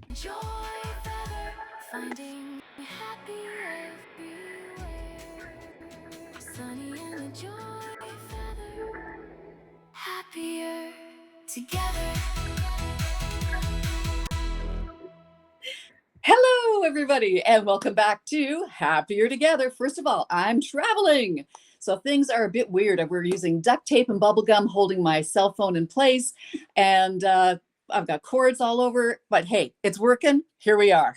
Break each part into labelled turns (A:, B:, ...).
A: Joy feather, finding happy everywhere. Sunny and the joy feather, happier together.
B: Hello, everybody, and welcome back to Happier Together. First of all, I'm traveling. So things are a bit weird. We're using duct tape and bubble gum holding my cell phone in place, and I've got cords all over, but hey, it's working. Here we are.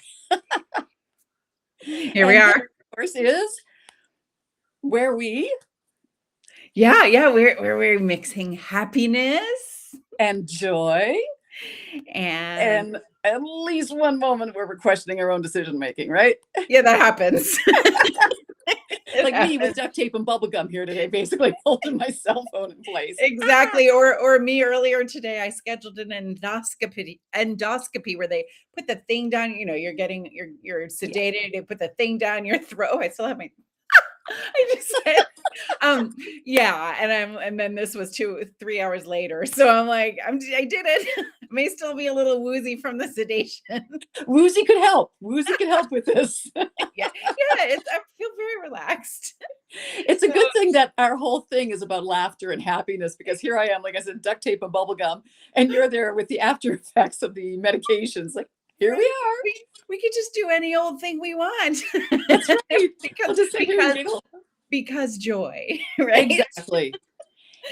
C: Here we
B: And this,
C: are.
B: of course, is where we
C: Yeah, we're mixing happiness
B: and joy,
C: and
B: and at least one moment where we're questioning our own decision making, right?
C: yeah, that happens. It
B: Like me with
C: happens.
B: duct tape and bubble gum here today, basically holding my cell phone in place.
C: Exactly. Or me earlier today, I scheduled an endoscopy where they put the thing down, you're getting you're
B: Yeah.
C: sedated, they put the thing down your throat. I still have my I just said, yeah, and then this was 3 hours later. So I'm like, I did it. May still be a little woozy from the sedation.
B: Woozy could help. Woozy could help with this.
C: Yeah, I feel very relaxed.
B: It's a
C: So
B: good thing that our whole thing is about laughter and happiness because here I am, like I said, duct tape and bubble gum, and you're there with the after effects of the medications. Like, here we
C: right,
B: are.
C: we could just do any old thing we want.
B: That's right.
C: because
B: We'll just sit here and
C: because
B: giggle.
C: because joy, right?
B: Exactly.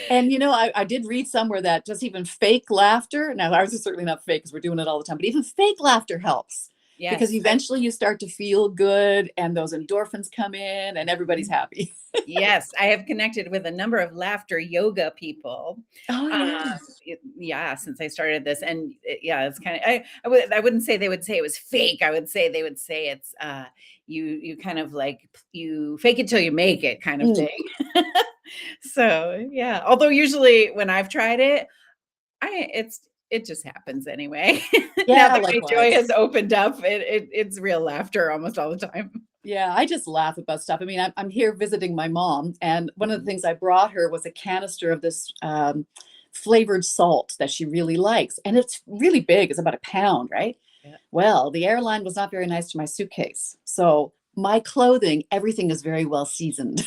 B: And I did read somewhere that just even fake laughter, now ours is certainly not fake because we're doing it all the time, but even fake laughter helps because
C: Yes.
B: eventually you start to feel good and those endorphins come in and everybody's happy.
C: Yes, I have connected with a number of laughter yoga people.
B: Oh,
C: Um,
B: yeah.
C: yeah, since I started this, and yeah, it's kind of I wouldn't say they would say it was fake. I would say they would say it's you kind of like you fake it till you make it kind of
B: Mm,
C: thing. So yeah, although usually when I've tried it, it just happens anyway. Now
B: yeah,
C: that my joy
B: likewise.
C: has opened up, it's real laughter almost all the time.
B: Yeah, I just laugh about stuff. I mean, I'm here visiting my mom, and one of the things I brought her was a canister of this flavored salt that she really likes. And it's really big, it's about a pound, right?
C: Yeah.
B: Well, the airline was not very nice to my suitcase. So my clothing, everything is very well seasoned.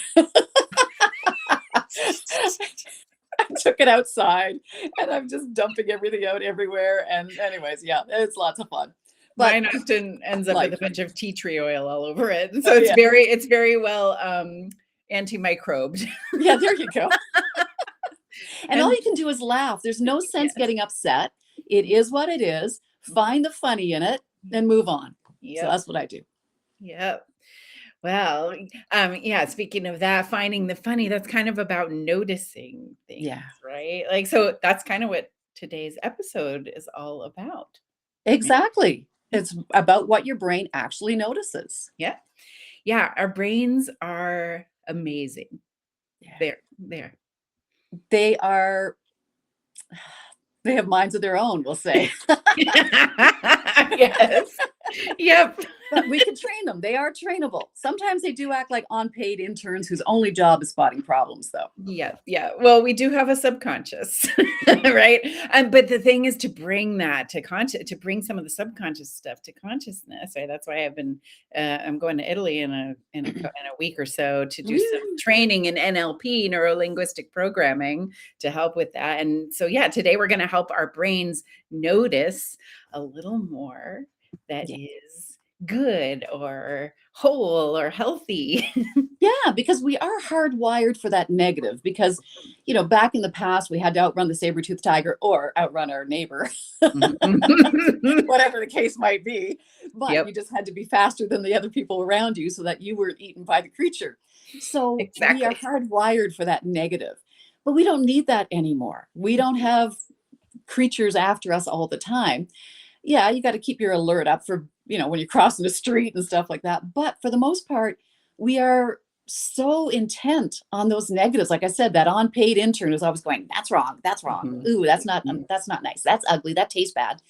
B: I took it outside and I'm just dumping everything out everywhere. And, anyways, yeah, it's lots of fun. But
C: Mine often ends up with
B: life.
C: a bunch of tea tree oil all over it. And so
B: Oh, yeah.
C: it's very well antimicrobed.
B: Yeah, there you go. And all
C: And
B: you can do is laugh. There's no sense
C: yes.
B: getting upset. It is what it is. Find the funny in it and move on. So
C: Yep.
B: that's what I do.
C: Yep. Well, yeah, speaking of that, finding the funny, that's kind of about noticing things,
B: Yeah,
C: right? Like, so that's kind of what today's episode is all about. Right?
B: exactly. It's about what your brain actually notices.
C: Yeah. Yeah. Our brains are amazing.
B: Yeah.
C: There.
B: They are, they have minds of their own, we'll say.
C: Yes. Yep.
B: But we can train them. They are trainable. Sometimes they do act like unpaid interns whose only job is spotting problems, though.
C: Yeah, yeah. Well, we do have a subconscious, right? But the thing is to bring that to bring some of the subconscious stuff to consciousness, right? That's why I'm going to Italy in a week or so to do some
B: Woo.
C: training in NLP, neuro linguistic programming, to help with that. And so, yeah, today we're going to help our brains notice a little more that
B: Yeah.
C: is good or whole or healthy.
B: Yeah, because we are hardwired for that negative. Because, back in the past, we had to outrun the saber-toothed tiger or outrun our neighbor, whatever the case might be. But
C: Yep,
B: you just had to be faster than the other people around you so that you weren't eaten by the creature. So we are
C: exactly.
B: hardwired for that negative. But we don't need that anymore. We don't have creatures after us all the time. Yeah, you got to keep your alert up for, when you're crossing the street and stuff like that. But for the most part, we are so intent on those negatives. Like I said, that unpaid intern is always going, that's wrong. That's wrong.
C: Mhm,
B: Ooh,
C: mhm.
B: that's not nice. That's ugly. That tastes bad.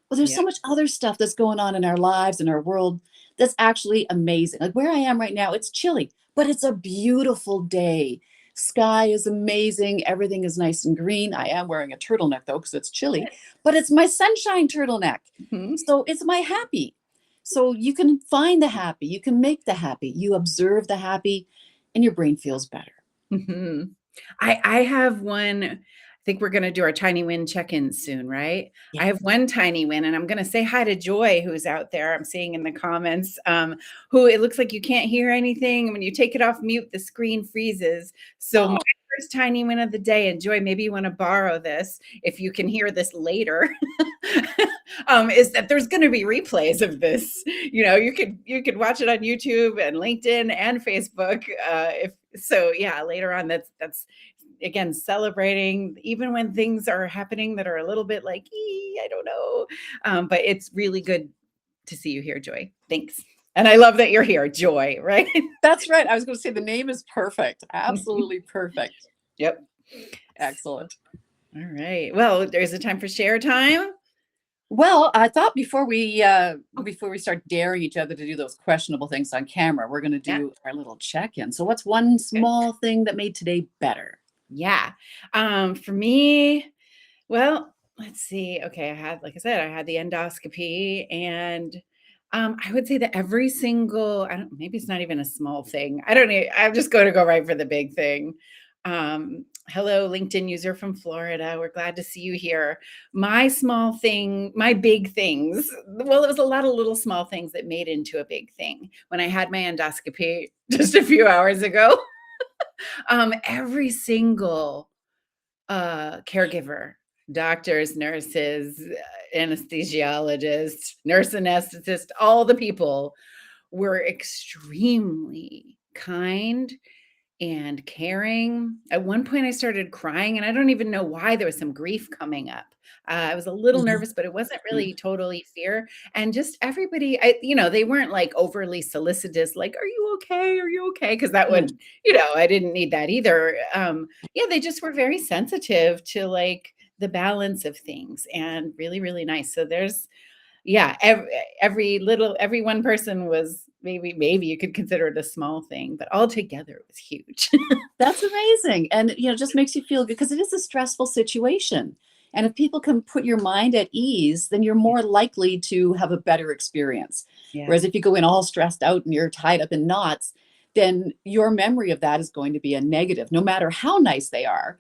B: Well, there's so
C: Yep.
B: much other stuff that's going on in our lives and our world that's actually amazing. Like where I am right now, it's chilly, but it's a beautiful day. Sky is amazing. Everything is nice and green. I am wearing a turtleneck though, because it's chilly, but it's my sunshine turtleneck.
C: Mhm.
B: So it's my happy. So you can find the happy, you can make the happy, you observe the happy, and your brain feels better.
C: Mhm. I have one. I think we're gonna do our tiny win check-in soon, right?
B: Yeah.
C: I have one tiny win, and I'm gonna say hi to Joy, who's out there. I'm seeing in the comments, who it looks like you can't hear anything. When you take it off mute, the screen freezes. So my
B: Oh,
C: first tiny win of the day, and Joy, maybe you want to borrow this if you can hear this later. Is that there's going to be replays of this. You could watch it on YouTube and LinkedIn and Facebook. If so, yeah, later on, that's again celebrating even when things are happening that are a little bit like I don't know, but it's really good to see you here, Joy. Thanks, and I love that you're here, Joy. Right?
B: that's right. I was going to say the name is perfect. Absolutely perfect.
C: Yep.
B: Excellent.
C: All right. Well, there's a time for share time.
B: Well, I thought before we start daring each other to do those questionable things on camera, we're going to
C: Yeah.
B: do our little check-in. So what's one
C: Good.
B: small thing that made today better?
C: Yeah. For me, well, let's see. Okay, like I said, I had the endoscopy, and I would say that every single, I don't, maybe it's not even a small thing. I don't need, I'm just going to go right for the big thing. Hello, LinkedIn user from Florida. We're glad to see you here. My small thing, my big things. Well, it was a lot of little small things that made into a big thing. When I had my endoscopy just a few hours ago, every single caregiver, doctors, nurses, anesthesiologists, nurse anesthetist, all the people were extremely kind and caring. At one point, I started crying, and I don't even know why. There was some grief coming up. I was a little
B: Mhm.
C: nervous, but it wasn't really totally fear. And just everybody, they weren't like overly solicitous, like, "Are you okay? Are you okay?" Because that
B: Mm.
C: would, I didn't need that either. Yeah, they just were very sensitive to like the balance of things and really, really nice. So there's yeah, every one person was maybe you could consider it a small thing, but altogether it was huge.
B: That's amazing. And it just makes you feel good because it is a stressful situation. And if people can put your mind at ease, then you're
C: Yeah,
B: more likely to have a better experience.
C: yeah.
B: Whereas if you go in all stressed out and you're tied up in knots, then your memory of that is going to be a negative, no matter how nice they are.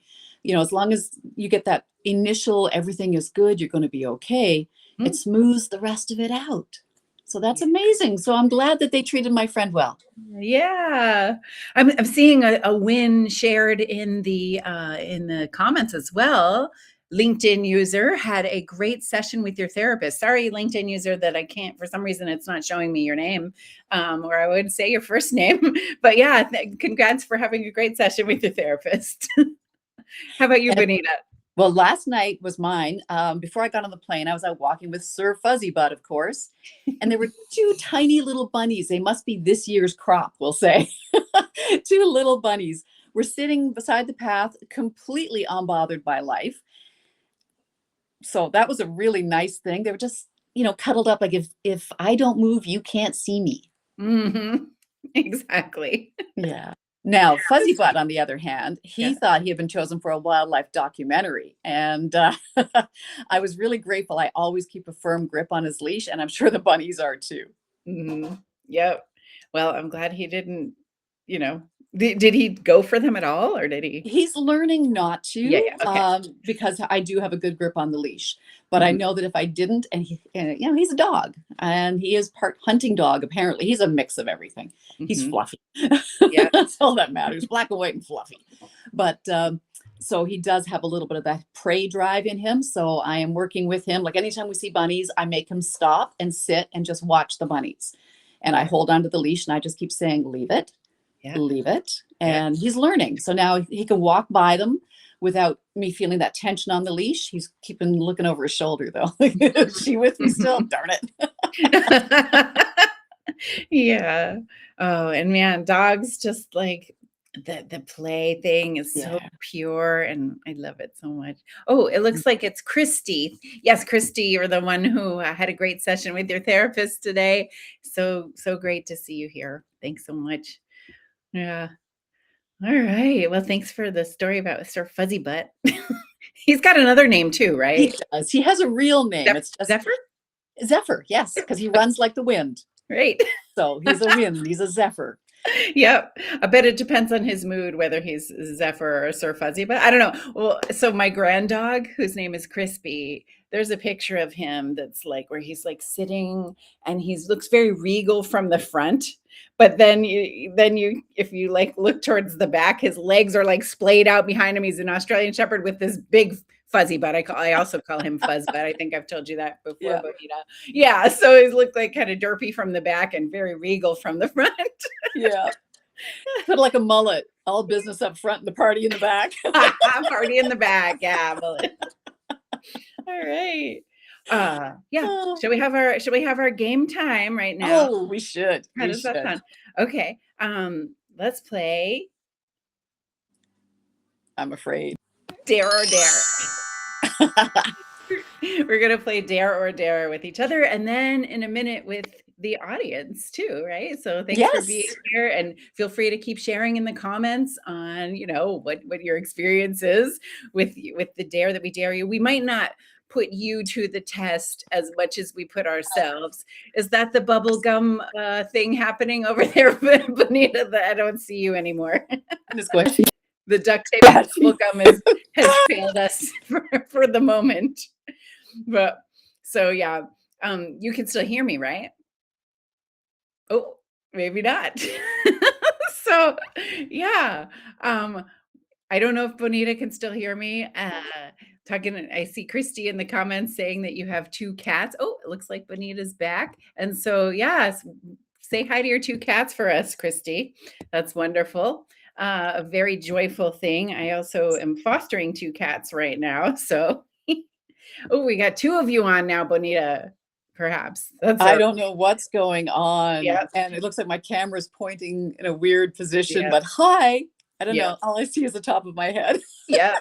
B: As long as you get that initial everything is good, you're going to be okay, it
C: Mm,
B: smooths the rest of it out. So that's
C: yeah.
B: amazing. So I'm glad that they treated my friend well.
C: Yeah. I'm seeing a win shared in the comments as well. LinkedIn user had a great session with your therapist. Sorry, LinkedIn user, that I can't, for some reason, it's not showing me your name, or I would say your first name. But yeah, congrats for having a great session with your therapist. How about you, Benita?
B: Well, last night was mine. Before I got on the plane, I was out walking with Sir Fuzzy Butt, of course. And there were two tiny little bunnies. They must be this year's crop, we'll say. Two little bunnies were sitting beside the path, completely unbothered by life. So that was a really nice thing. They were just, cuddled up like if I don't move, you can't see me.
C: Hmm. Exactly.
B: Yeah. Now, Fuzzy Butt, on the other hand, he
C: Yeah.
B: thought he had been chosen for a wildlife documentary. And I was really grateful. I always keep a firm grip on his leash, and I'm sure the bunnies are too.
C: Mhm. Yep. Well, I'm glad he didn't, you know did he go for them at all, or did he?
B: He's learning not
C: Yeah,
B: to,
C: yeah, okay.
B: because I do have a good grip on the leash. But I
C: Mhm,
B: know that if I didn't, he's a dog, and he is part hunting dog. Apparently, he's a mix of everything. He's
C: mhm.
B: fluffy.
C: Yeah,
B: That's all that matters. Black and white and fluffy. But so he does have a little bit of that prey drive in him. So I am working with him. Like anytime we see bunnies, I make him stop and sit and just watch the bunnies. And I
C: yeah,
B: hold onto the leash and I just keep saying,
C: yeah,
B: leave it.
C: yeah.
B: And he's learning. So now he can walk by them without me feeling that tension on the leash. He's keeping looking over his shoulder though. Is she with me still?
C: Mhm.
B: Darn it.
C: Yeah. Oh, and man, dogs just like the play thing is so
B: Yeah.
C: pure, and I love it so much. Oh, it looks like it's Christy. Yes, Christy, you're the one who had a great session with your therapist today. So great to see you here. Thanks so much. Yeah. All right. Well, thanks for the story about Mr. Fuzzy Butt. He's got another name too,
B: He
C: right?
B: does. He has a real name. It's just
C: Zephyr?
B: Zephyr, yes, because he runs like the wind.
C: Right.
B: So he's a wind, he's a zephyr.
C: Yep. I bet it depends on his mood whether he's Zephyr or Sir Fuzzy, but I don't know. Well, so my grand dog, whose name is Crispy, there's a picture of him that's like where he's like sitting and he looks very regal from the front. But then you if you like look towards the back, his legs are like splayed out behind him. He's an Australian Shepherd with this big fuzzy butt. I also call him Fuzz butt. I think I've told you that before,
B: Yeah.
C: Bonita. Yeah, so he looked like kind of derpy from the back and very regal from the front.
B: Yeah. Sort of like a mullet, all business up front and the party in the back.
C: Party in the back. Yeah. Well, all right. Yeah.
B: Oh,
C: Should we have our game time right now?
B: oh, we should.
C: How
B: We
C: does that
B: should.
C: sound? Okay. Let's play
B: I'm afraid.
C: Dare or Dare. We're gonna play Dare or Dare with each other, and then in a minute with the audience too, right? So thanks for being
B: Yes.
C: here, and feel free to keep sharing in the comments on what your experience is with the dare that we dare you. We might not put you to the test as much as we put ourselves. Is that the bubble gum thing happening over there, Bonita? That I don't see you anymore.
B: Just going,
C: The duct tape and bubble gum has failed us for the moment. But so yeah, you can still hear me, right? Oh, maybe not. So yeah, I don't know if Bonita can still hear me. I see Christy in the comments saying that you have 2 cats. Oh, it looks like Bonita's back. And so yes, say hi to your 2 cats for us, Christy. That's wonderful. A very joyful thing. I also am fostering 2 cats right now. So oh, we got 2 of you on now, Bonita. Perhaps
B: I don't know what's going on.
C: Yes.
B: And it looks like my camera's pointing in a weird position,
C: Yes.
B: but hi. I don't know.
C: Yes.
B: All I see is the top of my head.
C: Yeah.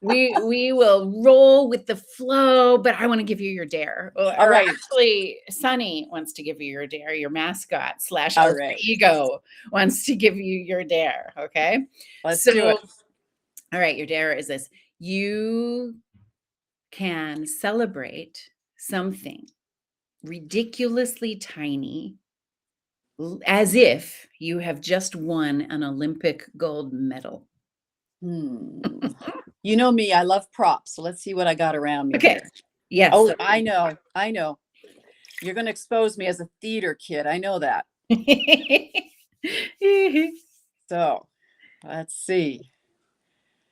C: We will roll with the flow, but I want to give you your dare.
B: All right.
C: Actually, Sunny wants to give you your dare. Your mascot /
B: All
C: alter
B: right.
C: ego wants to give you your dare. Okay.
B: Let's do it.
C: All right. Your dare is this: you can celebrate something ridiculously tiny as if you have just won an Olympic gold medal.
B: You know me, I love props. So let's see what I got around me.
C: Okay.
B: Here.
C: Yes.
B: Oh, I know. You're going to expose me as a theater kid. I know that. So let's see.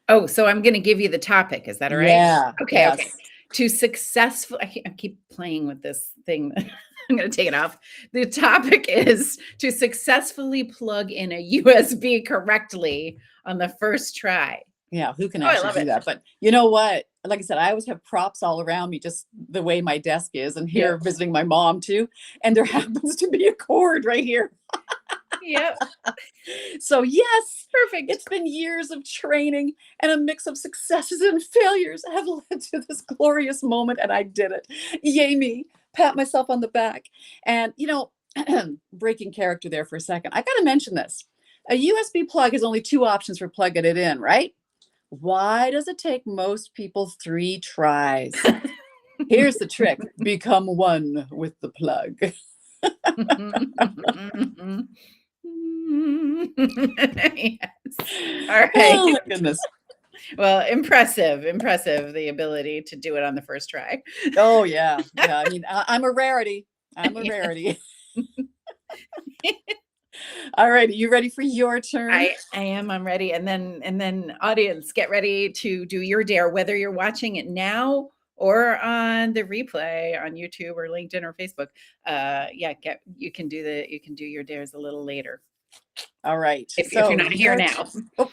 C: Oh, so I'm going to give you the topic. Is that all right?
B: Yeah.
C: Okay.
B: Yes.
C: Okay. To successful, I keep playing with this thing. I'm going to take it off. The topic is to successfully plug in a USB correctly on the first try.
B: Yeah, who can
C: I
B: actually
C: love
B: do
C: it.
B: that? But you know what? Like I said, I always have props all around me, just the way my desk is. And here visiting my mom too. And there happens to be a cord right here.
C: Yep.
B: So yes,
C: Perfect.
B: it's been years of training and a mix of successes and failures have led to this glorious moment, and I did it. Yay me. Pat myself on the back. And breaking character there for a second. I got to mention this. A USB plug has only 2 options for plugging it in, right? Why does it take most people 3 tries? Here's the trick. Become one with the plug.
C: Yes. All right.
B: Oh my goodness.
C: Well, impressive, the ability to do it on the first try.
B: Oh yeah. Yeah. I mean, I'm a rarity. I'm a rarity. All right. Are you ready for your turn?
C: I am. I'm ready. And then audience, get ready to do your dare, whether you're watching it now or on the replay on YouTube or LinkedIn or Facebook. You can do your dares a little later.
B: All right.
C: If you're not here now.
B: Oh,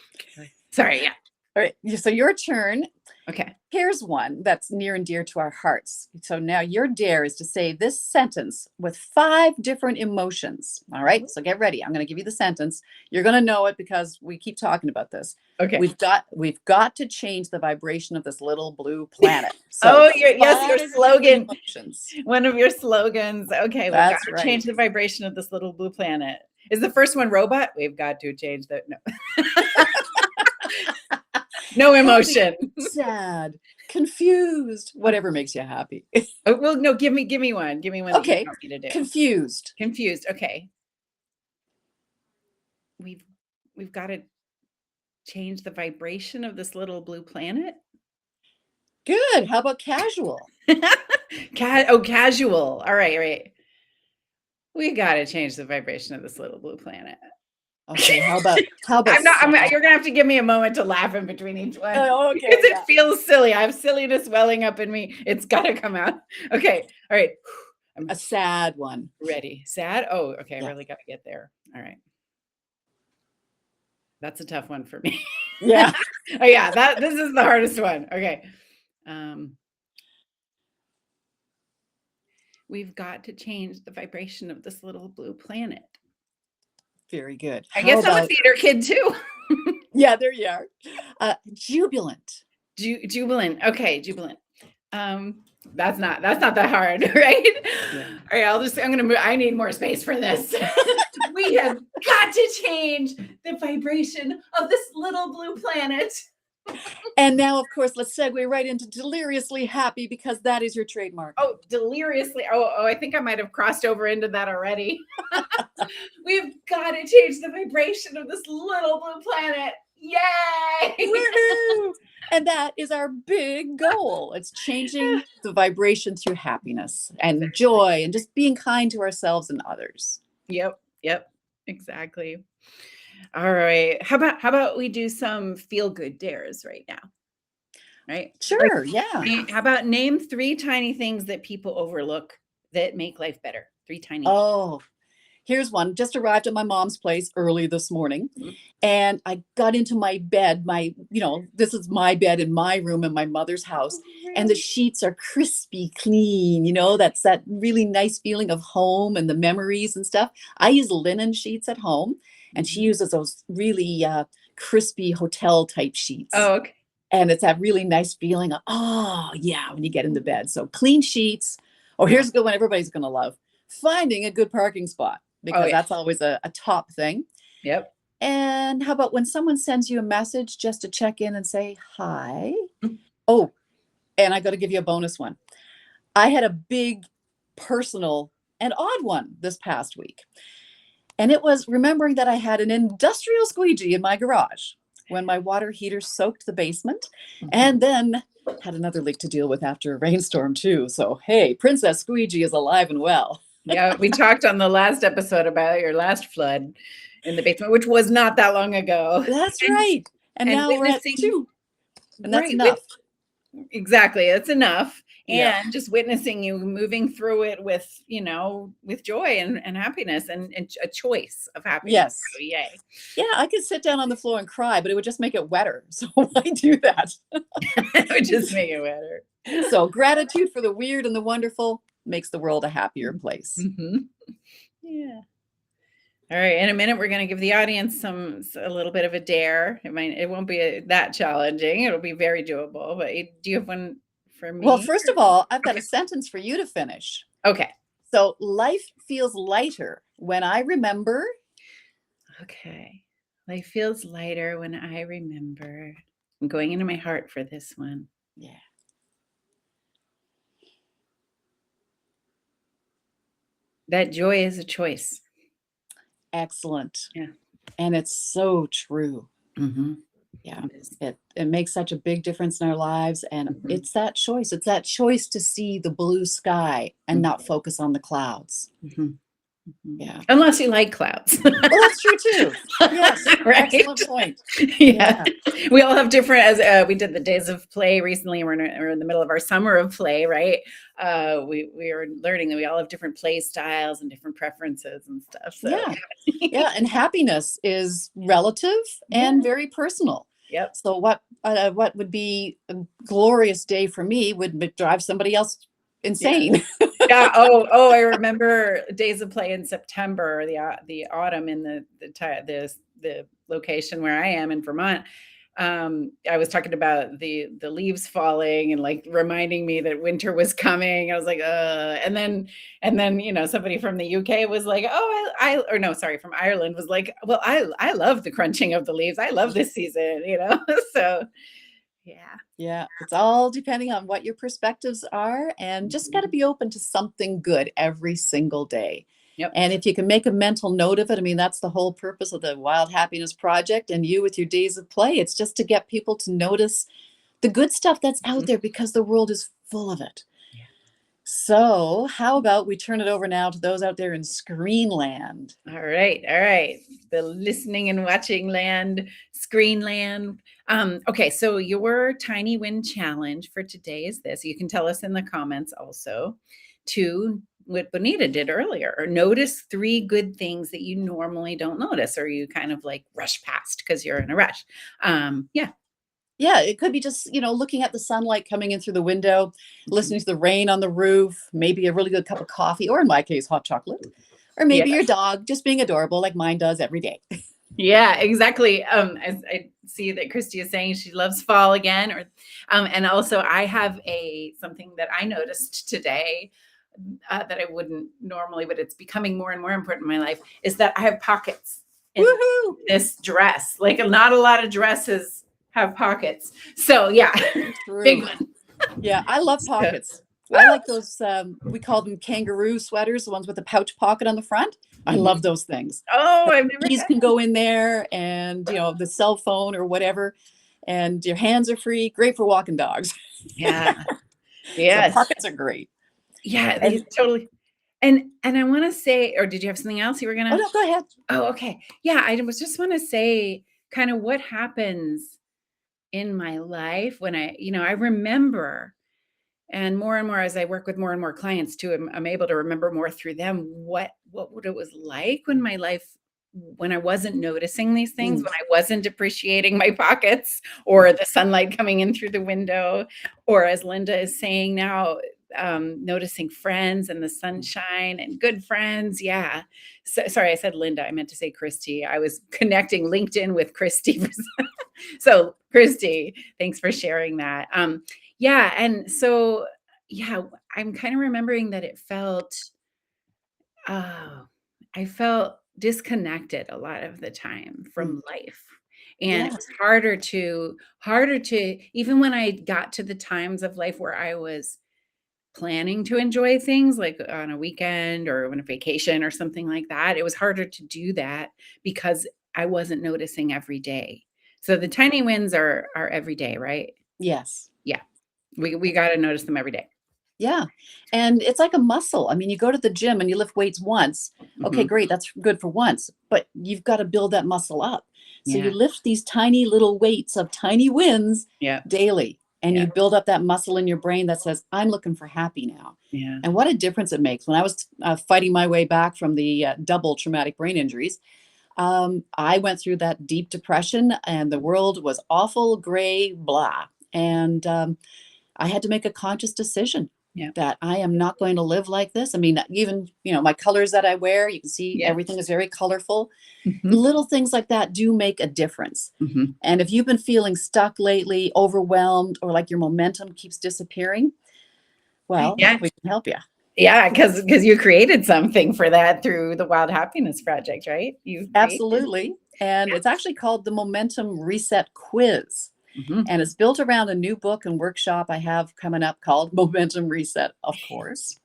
C: sorry. Yeah.
B: all right. So your turn.
C: Okay.
B: Here's one that's near and dear to our hearts. So now your dare is to say this sentence with 5 different emotions. All right. So get ready. I'm going to give you the sentence. You're going to know it because we keep talking about this.
C: Okay.
B: We've got to change the vibration of this little blue planet. So
C: your slogan.
B: Emotions.
C: One of your slogans. Okay. We've got
B: That's
C: to
B: right.
C: change the vibration of this little blue planet. Is the first one robot? We've got to change that. No. No emotion.
B: Sad, confused, whatever makes you happy.
C: Oh, well, no, give me one. Give me one that you
B: Okay,
C: want me to do.
B: confused.
C: Confused. Okay. We've got to change the vibration of this little blue planet.
B: Good. How about casual?
C: Casual. All right. We got to change the vibration of this little blue planet.
B: Okay, how about
C: you're gonna have to give me a moment to laugh in between each one.
B: Oh, okay,
C: because
B: yeah.
C: it feels silly. I have silliness welling up in me. It's gotta come out. Okay. All right. I'm
B: a sad one?
C: ready. Sad? Oh, okay.
B: Yeah.
C: I really gotta get there. All right. That's a tough one for me.
B: Yeah.
C: Oh yeah, this is the hardest one. Okay. We've got to change the vibration of this little blue planet.
B: Very good.
C: I guess I'm a theater kid too.
B: Yeah, there you are. Jubilant.
C: Jubilant. Okay, jubilant. That's not that hard, right?
B: Yeah.
C: All right, I'm gonna move. I need more space for this. We have got to change the vibration of this little blue planet.
B: And now, of course, let's segue right into deliriously happy, because that is your trademark.
C: Oh, deliriously. Oh, I think I might have crossed over into that already. We've got to change the vibration of this little blue planet. Yay!
B: Woohoo! And that is our big goal. It's changing the vibration through happiness and joy and just being kind to ourselves and others.
C: Yep, exactly. All right. How about we do some feel good dares right now? Right?
B: Sure, yeah.
C: How about name 3 tiny things that people overlook that make life better? 3 tiny.
B: Oh, here's one. Just arrived at my mom's place early this morning, and I got into my bed. This is my bed in my room in my mother's house, and the sheets are crispy clean. That's that really nice feeling of home and the memories and stuff. I use linen sheets at home, and she uses those really crispy hotel type sheets.
C: Oh, okay.
B: And it's that really nice feeling of, oh yeah, when you get into bed. So clean sheets. Oh, here's a good one everybody's going to love. Finding a good parking spot, because that's always a top thing.
C: Yep.
B: And how about when someone sends you a message just to check in and say hi? Oh, and I got to give you a bonus one. I had a big personal and odd one this past week. And it was remembering that I had an industrial squeegee in my garage when my water heater soaked the basement, and then had another leak to deal with after a rainstorm too. So, hey, Princess Squeegee is alive and well.
C: Yeah, we talked on the last episode about your last flood in the basement, which was not that long ago.
B: That's right. And now we're at 2. And that's enough.
C: Exactly. That's enough.
B: Yeah.
C: And just witnessing you moving through it with, with joy and happiness and a choice of happiness.
B: Yes.
C: So, yay.
B: Yeah, I could sit down on the floor and cry, but it would just make it wetter. So why do that?
C: It would just make it wetter.
B: So gratitude for the weird and the wonderful makes the world a happier place.
C: Mm-hmm. Yeah. All right. In a minute, we're going to give the audience a little bit of a dare. It won't be that challenging. It'll be very doable. But do you have one for me?
B: Well, first of all, I've got a sentence for you to finish.
C: Okay.
B: So life feels lighter when I remember.
C: Okay. Life feels lighter when I remember. I'm going into my heart for this one.
B: Yeah.
C: That joy is a choice.
B: Excellent.
C: Yeah.
B: And it's so true.
C: Mm-hmm.
B: Yeah. It makes such a big difference in our lives. And it's that choice. It's that choice to see the blue sky and not focus on the clouds.
C: Mm-hmm.
B: Yeah.
C: Unless you like clouds.
B: Well, that's true too. Yes.
C: Right?
B: Excellent point.
C: Yeah. We all have different, as we did the days of play recently. We're in the middle of our summer of play, right? We are learning that we all have different play styles and different preferences and stuff. So.
B: Yeah. Yeah. And happiness is relative and very personal.
C: Yep.
B: So what would be a glorious day for me would drive somebody else insane.
C: Yeah. Oh, I remember days of play in September, the autumn in the location where I am in Vermont. I was talking about the leaves falling and like reminding me that winter was coming. I was like, and then somebody from the UK was like, oh, or no, sorry, from Ireland was like, well, I love the crunching of the leaves. I love this season, So yeah.
B: Yeah, it's all depending on what your perspectives are, and just got to be open to something good every single day.
C: Yep.
B: And if you can make a mental note of it, I mean, that's the whole purpose of the Wild Happiness Project and you with your days of play. It's just to get people to notice the good stuff that's out there because the world is full of it.
C: Yeah.
B: So, how about we turn it over now to those out there in Screenland?
C: All right. All right. The listening and watching land, screen land. Okay. So your tiny win challenge for today is this. You can tell us in the comments also to what Bonita did earlier, or notice 3 good things that you normally don't notice, or you kind of like rush past because you're in a rush. Yeah.
B: Yeah, it could be just, looking at the sunlight coming in through the window, listening to the rain on the roof, maybe a really good cup of coffee, or in my case, hot chocolate, or maybe your
C: Yes.
B: dog just being adorable like mine does every day.
C: Yeah, exactly. I see that Christy is saying she loves fall again, and also I have something that I noticed today that I wouldn't normally, but it's becoming more and more important in my life, is that I have pockets in
B: Woohoo!
C: this dress. Like not a lot of dresses have pockets. So yeah, big
B: True.
C: one.
B: Yeah, I love
C: So,
B: pockets.
C: woo!
B: I like those, we call them kangaroo sweaters, the ones with the pouch pocket on the front. I love those things.
C: Oh, I've never
B: Keys
C: had.
B: can go in there and, the cell phone or whatever, and your hands are free. Great for walking dogs.
C: Yeah.
B: So
C: Yes.
B: pockets are great.
C: Yeah, they
B: And
C: totally. And I want to say, or did you have something else you were
B: oh
C: gonna?
B: no, go ahead.
C: Oh, okay. Yeah, I was just want to say kind of what happens in my life when I remember, and more as I work with more and more clients too, I'm able to remember more through them what it was like when I wasn't noticing these things, when I wasn't appreciating my pockets or the sunlight coming in through the window, or as Linda is saying now, noticing friends and the sunshine and good friends. Yeah. So, sorry, I said Linda. I meant to say Christy. I was connecting LinkedIn with Christy. So, Christy, thanks for sharing that. Yeah. And so, yeah, I'm kind of remembering that I felt disconnected a lot of the time from life. And it
B: Yeah.
C: was harder to, even when I got to the times of life where I was planning to enjoy things like on a weekend or on a vacation or something like that, it was harder to do that because I wasn't noticing every day. So the tiny wins are every day, right?
B: Yes.
C: Yeah. We got to notice them every day.
B: Yeah. And it's like a muscle. I mean, you go to the gym and you lift weights once. Okay,
C: Mhm.
B: great. That's good for once, but you've got to build that muscle up. So you
C: Yeah.
B: lift these tiny little weights of tiny wins
C: Yeah.
B: daily, and
C: Yeah.
B: you build up that muscle in your brain that says, I'm looking for happy now.
C: Yeah.
B: And what a difference it makes. When I was fighting my way back from the double traumatic brain injuries, I went through that deep depression and the world was awful, gray, blah. And I had to make a conscious decision
C: Yeah.
B: that I am not going to live like this. I mean, even, my colors that I wear, you can see
C: Yeah.
B: everything is very colorful.
C: Mhm.
B: Little things like that do make a difference.
C: Mhm.
B: And if you've been feeling stuck lately, overwhelmed, or like your momentum keeps disappearing, well,
C: Yeah.
B: we can help you.
C: Yeah, because you created something for that through the Wild Happiness Project, right? You created.
B: Absolutely. And it's actually called the Momentum Reset Quiz.
C: Mhm.
B: And it's built around a new book and workshop I have coming up called Momentum Reset, of course.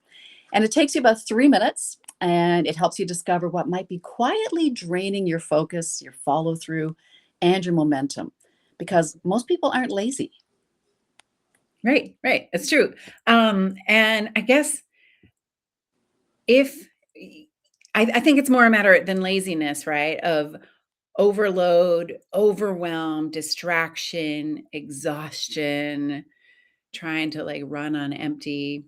B: And it takes you about 3 minutes and it helps you discover what might be quietly draining your focus, your follow through, and your momentum. Because most people aren't lazy.
C: Right, right. It's true. And I guess if I think it's more a matter than laziness, right? Of overload, overwhelm, distraction, exhaustion, trying to like run on empty,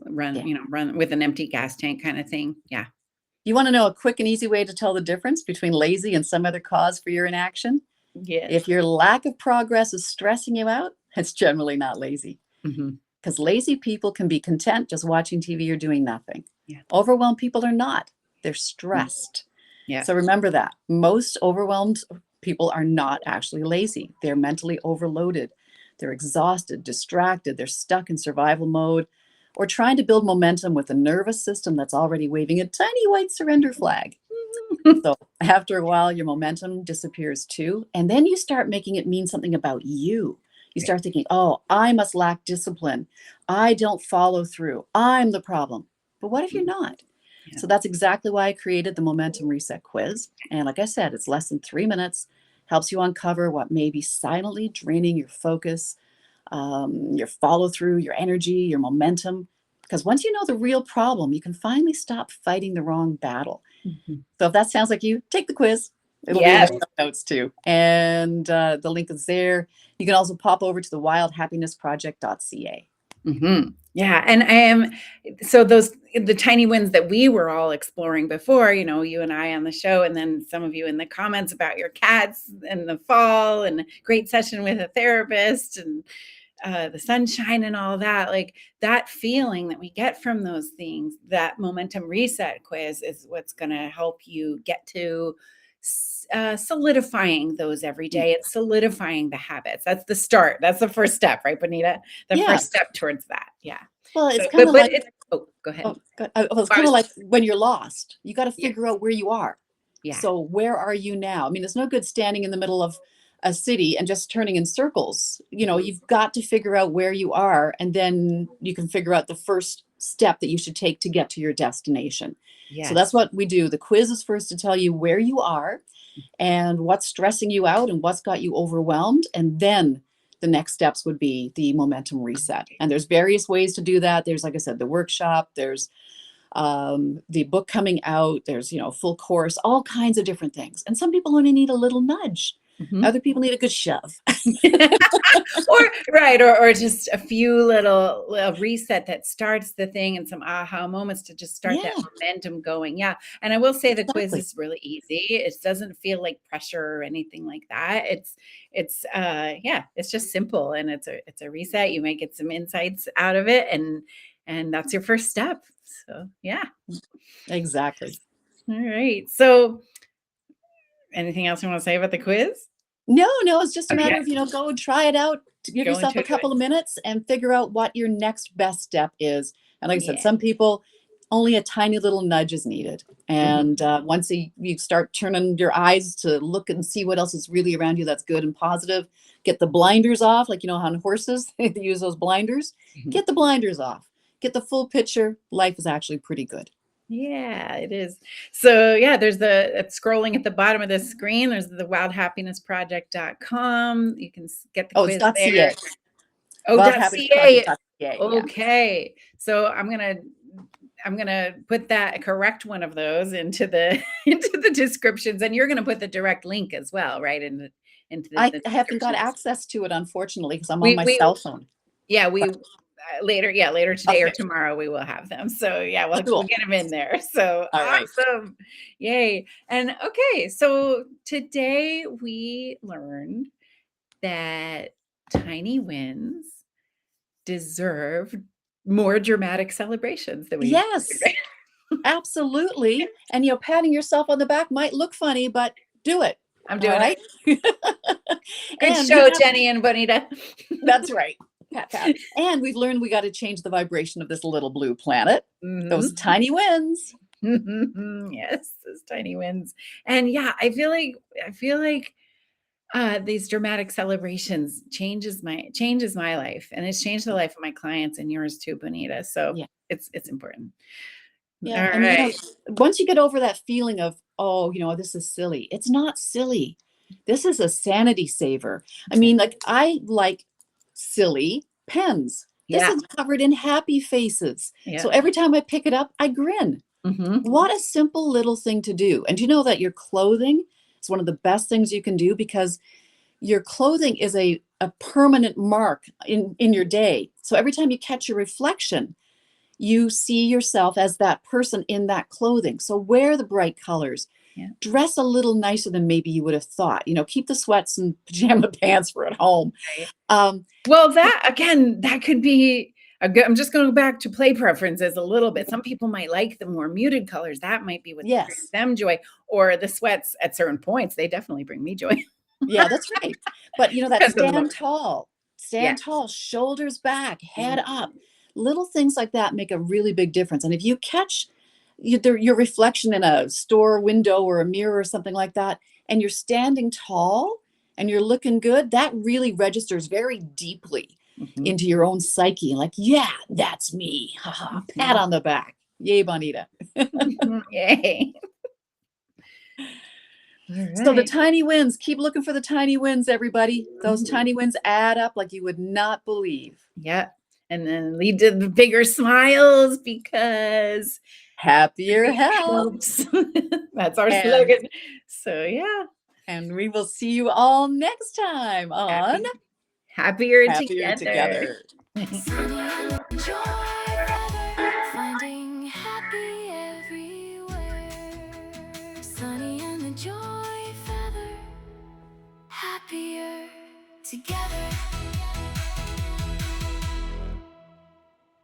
B: Yeah.
C: run with an empty gas tank kind of thing. Yeah.
B: You want to know a quick and easy way to tell the difference between lazy and some other cause for your inaction?
C: Yes.
B: If your lack of progress is stressing you out, it's generally not lazy.
C: Mhm.
B: Because lazy people can be content just watching TV or doing nothing.
C: Yeah.
B: Overwhelmed people are not. They're stressed.
C: Yeah.
B: So remember that. Most overwhelmed people are not actually lazy. They're mentally overloaded. They're exhausted, distracted. They're stuck in survival mode or trying to build momentum with a nervous system that's already waving a tiny white surrender flag. So after a while, your momentum disappears too. And then you start making it mean something about you. You start thinking, oh, I must lack discipline. I don't follow through. I'm the problem. But what if you're not?
C: Yeah.
B: So that's exactly why I created the Momentum Reset quiz. And like I said, it's less than 3 minutes, helps you uncover what may be silently draining your focus, your follow through, your energy, your momentum. Because once you know the real problem, you can finally stop fighting the wrong battle.
C: Mhm.
B: So if that sounds like you, take the quiz. It'll be in the show notes too. And the link is there. You can also pop over to the wildhappinessproject.ca.
C: Yeah. And so the tiny wins that we were all exploring before, you and I on the show, and then some of you in the comments about your cats in the fall, and a great session with a therapist, and the sunshine and all that, like that feeling that we get from those things, that momentum reset quiz is what's going to help you get to solidifying those every day. It's solidifying the habits. That's the start. That's the first step, right, Bonita? The first step towards that. Yeah.
B: Well, it's
C: So,
B: kind of like,
C: go ahead.
B: It's kind of like when you're lost, you got to figure out where you are.
C: Yeah.
B: So where are you now? I mean, it's no good standing in the middle of a city and just turning in circles. You've got to figure out where you are, and then you can figure out the first step that you should take to get to your destination. So that's what we do. The quiz is first to tell you where you are and what's stressing you out and what's got you overwhelmed. And then the next steps would be the momentum reset. And there's various ways to do that. There's, like I said, the workshop, there's the book coming out, there's, full course, all kinds of different things. And some people only need a little nudge. Other people need a good shove.
C: or just a few little reset that starts the thing, and some aha moments to just start that momentum going. Yeah. And I will say the quiz is really easy. It doesn't feel like pressure or anything like that. It's just simple, and it's a reset. You might get some insights out of it, and that's your first step. So yeah.
B: Exactly.
C: All right. So anything else you want to say about the quiz?
B: No, it's just a matter of, go and try it out, to give yourself a couple of minutes and figure out what your next best step is. And like I said, some people, only a tiny little nudge is needed. And once you start turning your eyes to look and see what else is really around you that's good and positive, get the blinders off, like, on horses, they use those blinders. Get the blinders off. Get the full picture. Life is actually pretty good.
C: Yeah, it is. So there's it's scrolling at the bottom of the screen. There's the wildhappinessproject.com. You can get the quiz
B: it's
C: there.
B: .ca.
C: .ca.
B: .ca.
C: Okay. So I'm gonna put that correct one of those into the descriptions, and you're gonna put the direct link as well, right? Into
B: I haven't got access to it, unfortunately, because I'm on my cell phone.
C: Yeah, later today or tomorrow we will have them. So we'll get them in there. So awesome. Yay. And okay, so today we learned that tiny wins deserve more dramatic celebrations than we
B: Yes. Absolutely. And patting yourself on the back might look funny, but do it.
C: I'm doing it.
B: Good
C: show, Jenny and Bonita.
B: That's right. Pat. And we've learned we got to change the vibration of this little blue planet. Those tiny wins.
C: Yes, those tiny wins. And I feel like these dramatic celebrations changes my life, and it's changed the life of my clients and yours too, Bonita. So it's important.
B: Yeah. And once you get over that feeling of, this is silly. It's not silly. This is a sanity saver. I mean, I like silly pens. This is covered in happy faces. So every time I pick it up, I grin. What a simple little thing to do. And do you know that your clothing is one of the best things you can do, because your clothing is a permanent mark in your day. So every time you catch your reflection, you see yourself as that person in that clothing. So wear the bright colors. Dress a little nicer than maybe you would have thought. Keep the sweats and pajama pants for at home.
C: Well, that could be I'm just going back to play preferences a little bit. Some people might like the more muted colors. That might be what brings
B: Yes.
C: them joy. Or the sweats at certain points, they definitely bring me joy.
B: Yeah, that's right. But that
C: Depends on the mood.
B: stand
C: Yes.
B: tall, shoulders back, head
C: Mhm.
B: up. Little things like that make a really big difference. And if you catch your reflection in a store window or a mirror or something like that, and you're standing tall and you're looking good, that really registers very deeply
C: Mhm.
B: into your own psyche. Like, yeah, that's me. Haha, pat
C: Mhm.
B: on the back. Yay, Bonita.
C: Yay. All
B: So the
C: right.
B: tiny wins, keep looking for the tiny wins, everybody. Those
C: Mhm.
B: tiny wins add up like you would not believe.
C: Yeah. And then lead to the bigger smiles because
B: Happier
C: it
B: helps.
C: helps. That's our
B: And
C: slogan. So yeah,
B: we will see you all next time on
C: happy, happier
B: Happier
C: together.
B: Together.
A: Sunny and joy